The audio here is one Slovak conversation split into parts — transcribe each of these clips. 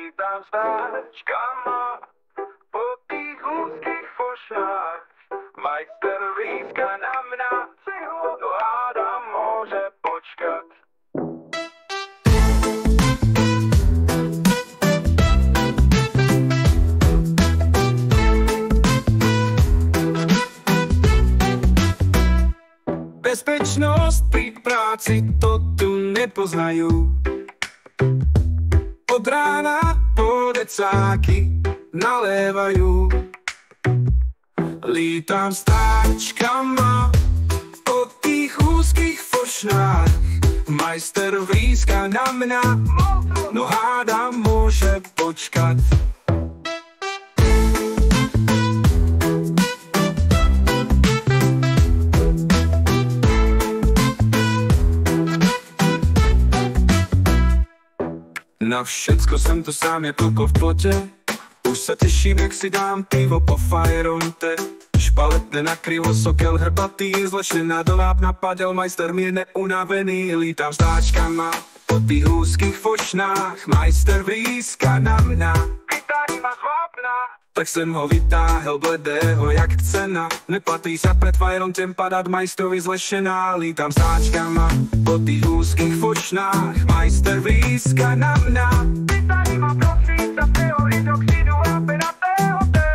Lítám s táčkama po tých úzkých fošách. Majster lítka na mňa, to hádam môže počkať. Bezpečnosť pri práci to tu nepoznajú. Od rána po decáky nalévajú. Lítam s táčkama po tých úzkých fošnách. Majster vrýska na mňa, no hádam môže počkať. Na všecko jsem tu sám jak kluko v plotě. Už se těším, jak si dám pivo po fajronte. Špalet nenakrylo, sokel hrbatý, zlečená do láp napadel, majster mi je neunavený. Lítám s táčkama po tých úzkých fošnách. Majster vrýska na mňa, kytary má chlapná. Tak jsem ho vytáhel bledého jak cena. Nepatrí sa pred fajrontem padat majstrovi zlešená. Lítam s táčkama po tých úzkých fošnách. Majster vrýska na mňa, kytary má prosím sa hydroxidu a penatého té.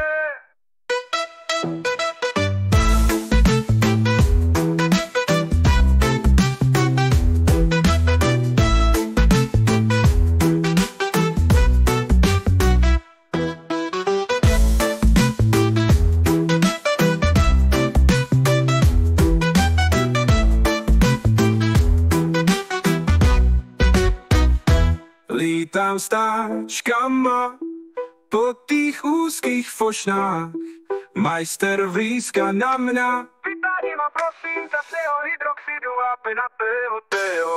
Lítam s táčkama po tých úzkých fošnách. Majster vrýska na mňa, vytádi ma prosím za hydroxidu a penatého tého.